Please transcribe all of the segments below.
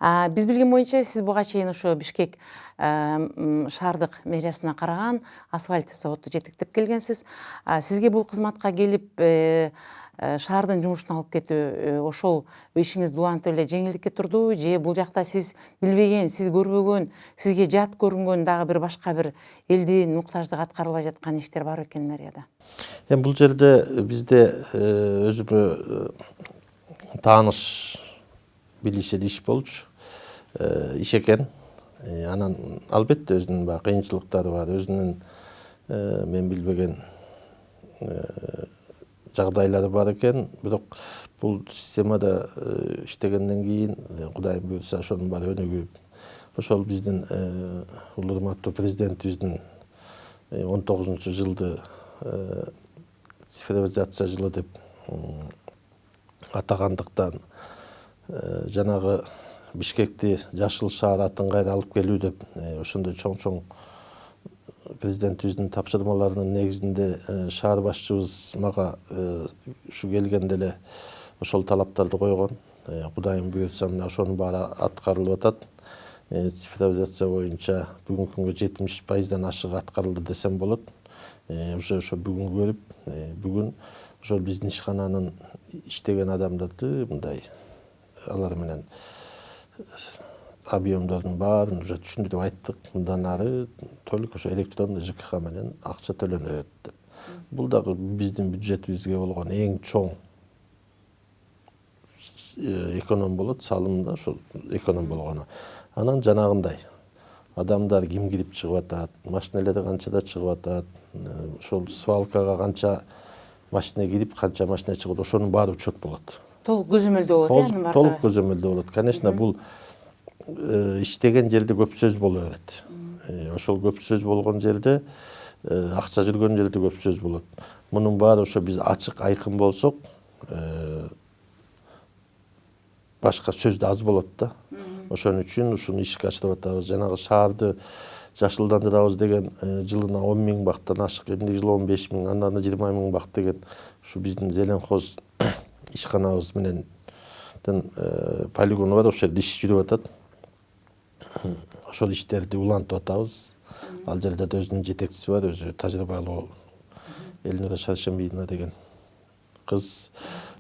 Биз билген боюнча сиз буга чейин ошо Бишкек шаардык мэриясына караган асфальт заводду жетектеп келгенсиз. Сизге бул кызматка келип шаардын жумушуна алып кетүү ошол ишиңизди улантып эле жеңилдикке турдубу же бул жакта сиз билбеген, сиз көрбөгөн, сизге жат көрүнгөн дагы бир башка бир элдин муктаждыгы аткарылбай жаткан иштер бар экен мэрияда? Бул жерде бизде өзүмө тааныш билишет иш болчу, иш экен. Анан албетте өзүнүн баягы кыйынчылыктары бар, өзүнүн мен билбеген жагдайлары бар экен. Бирок бул системада иштегенден кийин Кудайым буйрса ошонун баары өнүгүп, ошол биздин улуу урматтуу президентибиздин 19-жылды цифровизация жылы деп атагандыктан жанагы Бишкекти жашыл шаар атын кайра алып келүү деп ошондой чоң президентибиздин тапшырмаларынын негизинде шаар башчыбыз мага ушу келгенде эле ошол талаптарды койгон. Кудайым буйрса мына ошонун баары аткарылып атат. Цифровизация боюнча бүгүнкү күнгө 70% ашыгы аткарылды десем болот. Ошо бүгүн көрүп, бүгүн ошол биздин ишкананын иштеген адамдарды мындай алар менен объемдордун баарын уже түшүндүрүп айттык. Мындан ары толук ошо электрондуу ЖКХ менен акча төлөнөт деп. Бул дагы биздин бюджетибизге болгон эң чоң эконом болот, салым да ошол эконом болгону. Анан жанагындай адамдар ким кирип чыгып атат, машинелери канчада чыгып атат, ошол свалкага канча машина кирип, канча машина чыгат, ошонун баары учет болот. Толук көзөмөлдөө болот, Толук көзөмөлдөө болот. Конечно, бул иштеген жерде көп сөз боло берет. Ошол көп сөз болгон жерде, акча жүргөн жерде көп сөз болот. Мунун баары ошо биз ачык, айкын болсок, башка сөз да аз болот да. Ошон үчүн ушуну ишке ашырып атабыз. Жанагы шаарды жашылдандырабыз деген жылына 10 000 бактан ашык, эмдиги жылы 15 000, андан 20 000 бак деген ушу биздин Зеленхоз ишканабыз менен полигону бар, ошол жерде иш жүрүп атат. Ошол иштерди улантып атабыз. Ал жерде да өзүнүн жетекчиси бар, өзү тажрыйбалуу Элнура Шаршембиевна деген кыз.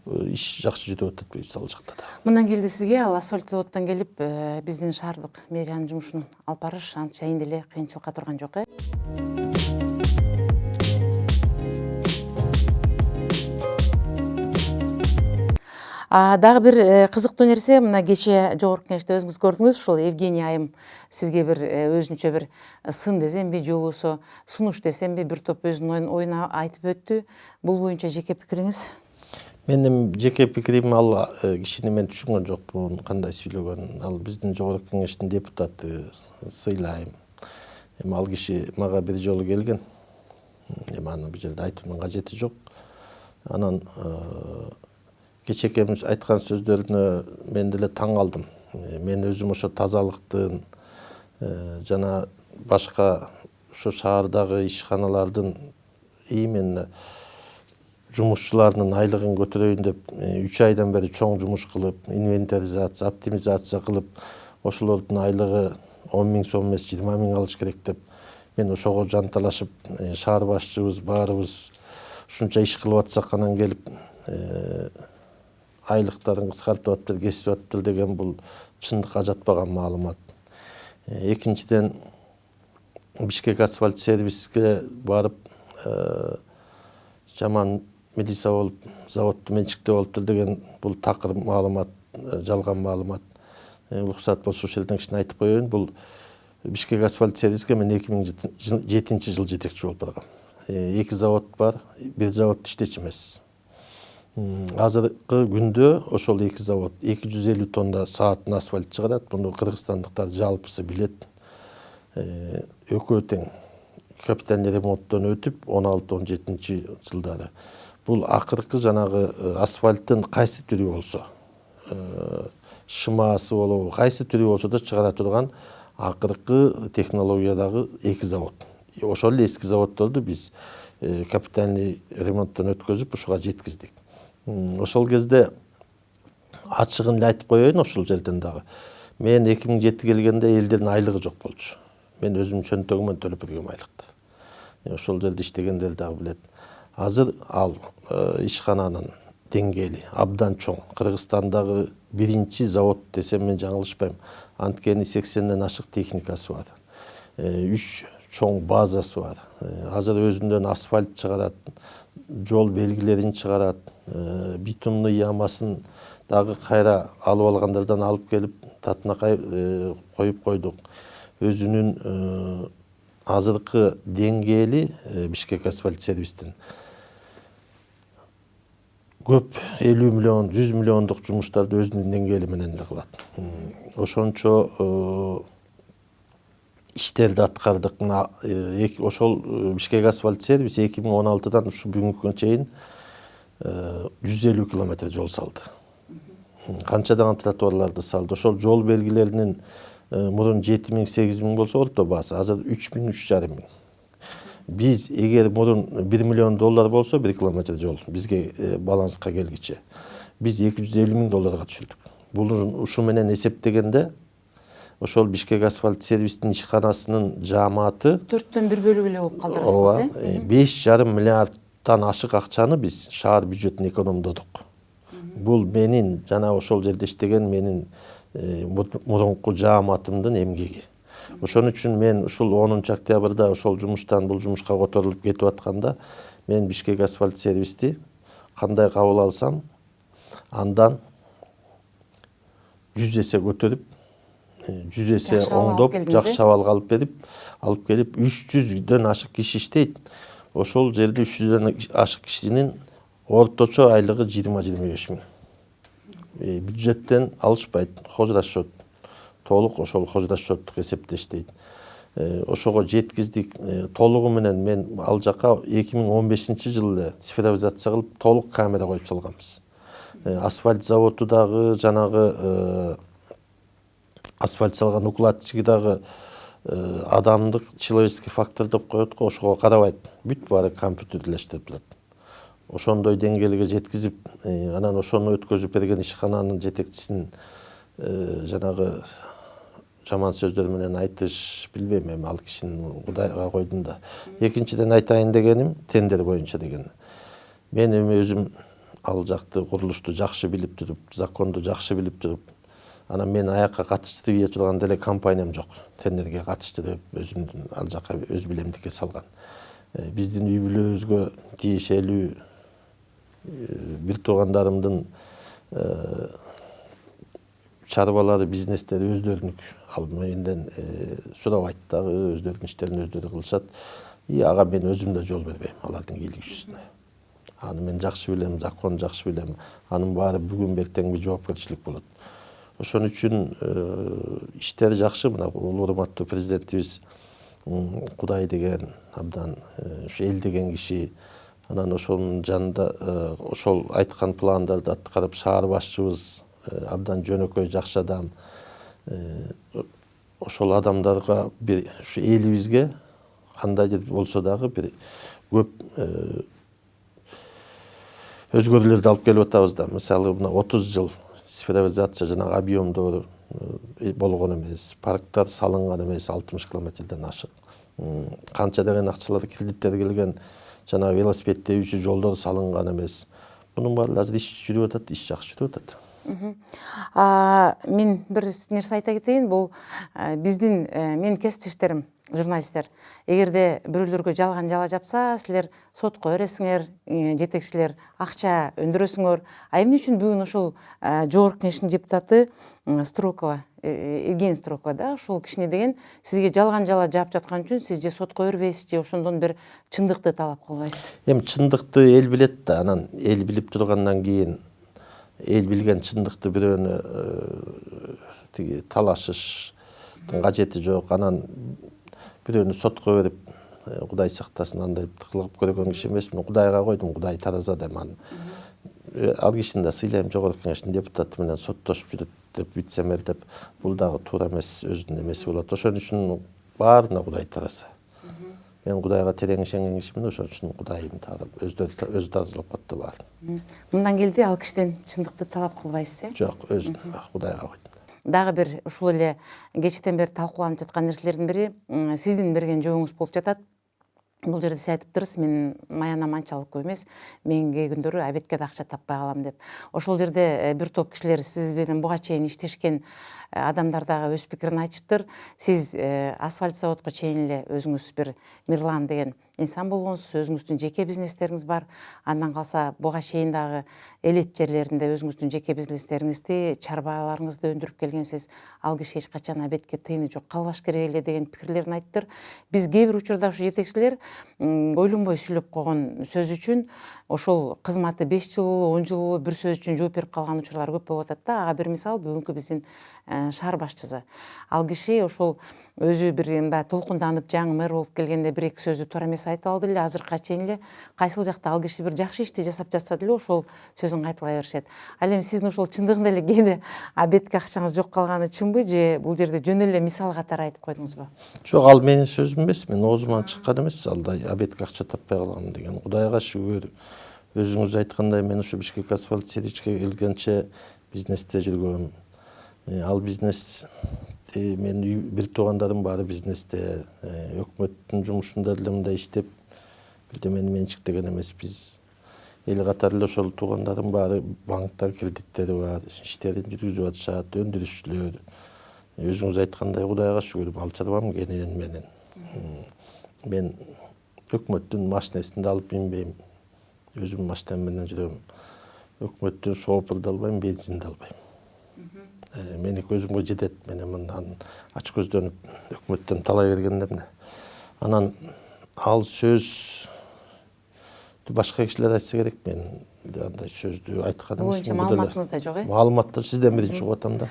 Иш жакшы жүрүп атат буюрса ал жакта да. Мындан келди сизге ал асфальт заводдон келип биздин шаардык мэриянын жумушун алып барыш антча эң деле кыйынчылыкка турган жок, Дагы бир кызыктуу нерсе, мына кече жогорку кеңеште өзүңүз көрдүңүз, ушул Евгения айым сизге бир өзүнчө бир сын десемби, же болбосо сунуш десемби, бир топ өзүнүн оюн айтып өттү. Бул боюнча жеке пикириңиз? Менин жеке пикирим, ал кишини мен түшүнгөн жокмун, кандай сүйлөгөнүн. Ал биздин жогорку кеңештин депутаты, сыйлайм. Ал киши мага бир жолу келген. Аны бул жерде айтуунун кажети жок. Анан кече экөөбүз айткан сөздөрүнө мен деле таң калдым. Мен өзүм ошо тазалыктын жана башка ошо шаардагы ишканалардын именно жумушчуларынын айлыгын көтөрөйүн деп 3 айдан бери чоң жумуш кылып, инвентаризация, оптимизация кылып, ошолордун айлыгы 10 000 сом эмес 20 000 алыш керек деп мен ошого жанталашып, шаар башчыбыз баарыбыз ушунча иш кылып атсак анан келип айлыктарын кыскартып атыптыр, кесип атыптыр деген бул чындыкка жатпаган маалымат. Экинчиден, Бишкек асфальт сервиске барып жаман милиция болуп, заводду менчиктеп алыптыр деген бул такыр маалымат, жалган маалымат. Уруксат болсо ошол жерден кичине айтып коеюн. Бул Бишкек асфальт сервиске мен 2007-жылы жетекчи болуп баргам. 2 завод бар, бир завод иштечү эмес. Азыркы күндө ошол 2 завод 250 тонна саатына асфальт чыгарат. Муну кыргызстандыктар жалпысы билет. Экөө тең капитальный ремонттон өтүп 16-17 жылдары. Бул акыркы жанагы асфальттын кайсы түрү болсо, шымаасы болобу, кайсы түрү болсо да чыгара турган акыркы технологиядагы 2 завод. Ошол эле эски заводдорду биз капитальный ремонттон өткөзүп ушуга жеткиздик. Ошол кезде ачыгын эле айтып коеюн ошол жерден дагы. Мен 2007 келгенде элдердин айлыгы жок болчу. Мен өзүм чөнтөгүмөн төлөп бергем айлыкты. Ошол жерде иштегендер дагы билет. Азыр ал ишкананын деңгээли абдан чоң. Кыргызстандагы биринчи завод десем мен жаңылышпайм. Анткени 80ден ашык техникасы бар. 3 чоң базасы бар. Азыр өзүнөн асфальт чыгарат, жол белгилерин чыгарат, битумный ямасын дагы кайра алып алгандардан алып келип татынакай коюп койдук. Өзүнүн азыркы деңгээли Бишкек асфальт сервистин көп 50 миллион, 100 миллиондук жумуштарды өзүнүн деңгээли менен эле кылат. Ошончо иштерди аткардык. Ошол Бишкек асфальт сервис 2016-дан ушу бүгүнкү күнгө чейин 150 километр жол салды. Канчадан тротуарларды салды. Ошол жол белгилеринин мурун 7000-8000 болсо орто баасы азыр 3000-3,5 миң. Биз эгер мурун 1 миллион доллар болсо 1 километр жол бизге баланска келгиче биз 250 миң долларга түшүрдүк. Бул ушу менен эсептегенде ошол Бишкек асфальт сервистин ишканасынын жааматы 4төн 1 бөлүгү эле болуп калдырасыз, 5,5 миллиардтан ашык акчаны биз шаар бюджетине экономдодук. Бул менин жана ошол жерде иштеген менин мурунку жааматымдын эмгеги. Ошон үчүн мен ушул 10 октябрда ошол жумуштан бул жумушка которулуп кетип атканда мен Бишкек асфальт сервисти кандай кабыл алсам андан 100 эсе көтөрүп, 100 эсе оңдоп, жакшы абалга алып келип 300дөн ашык киши иштейт. Ошол жерде 300дөн ашык кишинин орточо айлыгы 20-25 миң. Бюджеттен алышпайт, хозрасчет. Толук ошол хозрасчеттук эсепте иштейт. Ошого жеткиздик. Толугу менен мен ал жака 2015-жылы цифровизация кылып толук камера коюп салганбыз. Асфальт заводу дагы, жанагы асфальт салган укладчиги дагы адамдык человеческий фактор деп коет го, ошого карабайт. Бүт баары компьютерлештирип турат. Ошондой деңгээлге жеткизип, анан ошону өткөзүп берген ишкананын жетекчисин жанагы жаман сөздөр менен айтыш, билбейм, эми ал кишини Кудайга койдум да. Экинчиден айтайын дегеним тендер боюнча деген. Мен эми өзүм ал жакты курулушту жакшы билип туруп, законду жакшы билип туруп, анан мен аякка катышты дей турган деле компаниям жок. Тендерге катышты деп өзүмдүн ал жака өз билемдикке салган. Биздин үй бүлөбүзгө тиешелүү бир туугандарымдын чарбалары, бизнестери өздөрүнүк. Ал менден сурабайт дагы, өздөрүнүн иштерин өздөрү кылышат. Ага мен өзүм да жол бербейм алардын кийлигишүүсүнө. Аны мен жакшы билем, закон жакшы билем. Анын баары бүгүн бертеңби жоопкерчилик болот. Ошон үчүн иштери жакшы. Мына урматтуу президентибиз Кудай деген абдан ушу эл деген киши. Анан ошонун жанында ошол айткан пландарды аткарып шаар башчыбыз абдан жөнөкөй жакшы адам. Ошол адамдарга бир ушу элибизге кандайдыр болсо дагы бир көп өзгөрүүлөрдү алып келип атабыз да. Мисалы мына 30 жыл цифровизация жанагы объемдор болгон эмес, парктар салынган эмес, 60 километрден ашык. Канча деген акчалар кредиттер келген, жанагы велосипед тебүүчү жолдор салынган эмес. Мунун баары азыр иш жүрүп атат, иш жакшы жүрүп атат. Мен бир нерсе айта кетейин, бул биздин менин кесиптештерим, журналисттер. Эгерде бирөөлөргө жалган жала жапса, силер сотко бересиңер, жетекчилер акча өндүрөсүңөр. Эмне үчүн бүгүн ошол жогорку кеңештин депутаты Строкова, Евгения Строкова да, ошол кишине деген сизге жалган жала жаап жаткан үчүн сиз же сотко бербейсиз, же ошондон бир чындыкты талап кылбайсыз? Эми чындыкты эл билет да, анан эл билип тургандан кийин эл билген чындыкты бирөөнө тиги талашыштын кажети жок. Анан бирөөнү сотко берип, Кудай сактасын, андай кылып көргөн киши эмесмин. Кудайга койдум, Кудай тараза деп аны. Ал кишини да сыйлайм, жогорку кеңештин депутаты менен соттошуп жүрөт деп, вице-мэр деп. Бул дагы туура эмес, өзүнүн эмеси болот. Ошон үчүн баарына Кудай тараза. Мен Кудайга терең ишенген кишимин, ошон үчүн Кудайым өзү тазалап коет баарын. Мындан келди ал кишиден чындыкты талап кылбайсыз, Жок, өзүн Кудайга койдум. дагы бир ушул эле кечтен бери талкууланып жаткан нерселердин бири сиздин берген жообуңуз болуп жатат. Бул жерде сиз айтыптырсыз, мен маянам анчалык көп эмес, мен кээ күндөрү обедке да акча таппай калам деп. Ошол жерде бир топ кишилер сиз менен буга чейин иштешкен адамдар дагы өз пикирин айтышыптыр. Сиз асфальт заводко чейин эле өзүңүз бир Мирлан деген инсан болгонсуз, өзүңүздүн жеке бизнестериңиз бар. Андан калса буга чейин дагы элет жерлеринде өзүңүздүн жеке бизнестериңизди, чарбаларыңызды өндүрүп келгенсиз. Ал киши эч качан обедке тыйыны жок, калбаш керек эле деген пикирлерин айттыр. Биз кээ бир учурда ушу жетекчилер ойлонбой сүйлөп койгон сөз үчүн ошол кызматы 5 жыл болобу, 10 жыл болобу бир сөз үчүн жооп берип калган учурлар көп болуп атат да. Ага бир мисал бүгүнкү биздин шаар башчысы. Ал киши ошол өзү бир мындай толкунданып жаңы мэр болуп келгенде бир эки сөздү туура эмес айтып алды эле. Азыркыга чейин эле кайсыл жакта ал киши бир жакшы ишти жасап жатса деле ошол сөзүн кайталай беришет. Ал эми сиздин ошол чындыгында эле кээде обедке акчаңыз жок калганы чынбы же бул жерде жөн эле мисал катары айтып койдуңузбу? Жок, ал менин сөзүм эмес, мен оозуман чыккан эмес алдай обедке акча таппай калган деген. Кудайга шүгүр, өзүңүз айткандай мен ушу Бишкек асфальт сервиске келгенче бизнесте жүргөм. Ал бизнес менин бир туугандарым баары бизнесте, өкмөттүн жумушунда деле мындай иштеп, бирде мени менчиктеген эмес. Биз эл катары эле ошол туугандарым баары банктар кредиттери бар, иштерин жүргүзүп атышат, өндүрүшчүлөр. Өзүңүз айткандай Кудайга шүгүр, ал чарбам кенен менен. Мен өкмөттүн машинесинде алып минбейм. Өзүм машинам менен жүрөм. Өкмөттүн шофер да албайм, бензин да албайм. Меники өзүмгө жетет. Менен мындан ач көздөнүп өкмөттөн талай бергенде эмне. Анан ал сөз башка кишилер айтса керек, мен андай сөздү айткан эмесмин. Боюнча маалыматыңызда жок, Маалыматты сизден биринчи угуп атам да.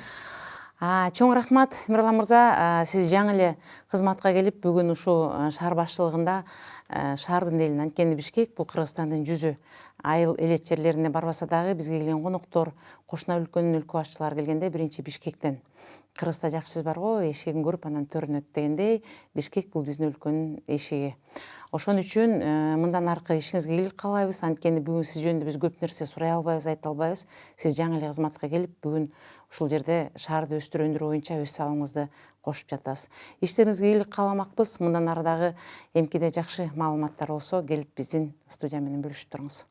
Чоң рахмат, Мирлан мырза. Сиз жаңы эле кызматка келип, бүгүн ушул шаар башчылыгында шаардын элин, анткени Бишкек бул Кыргызстандын жүзү. Айыл элет жерлерине барбаса дагы бизге келген коноктор, кошуна өлкөнүн өлкө башчылары келгенде биринчи Бишкектен. Кыргызда жакшы сөз бар го, эшигин көрүп анан төрүнөт дегендей, Бишкек бул биздин өлкөнүн эшиги. Ошон үчүн мындан аркы ишиңизге ийгилик каалайбыз. Анткени бүгүн сиз жөнүндө биз көп нерсе сурай албайбыз, айта албайбыз. Сиз жаңы эле кызматка келип, бүгүн ушул жерде шаарды өстүрүү өндүрүү боюнча өз салымыңызды кошуп жатасыз. Иштериңизге ийгилик кааламакпыз. Мындан ары дагы эмкиде жакшы маалыматтар болсо, келип биздин студия менен бөлүшүп туруңуз.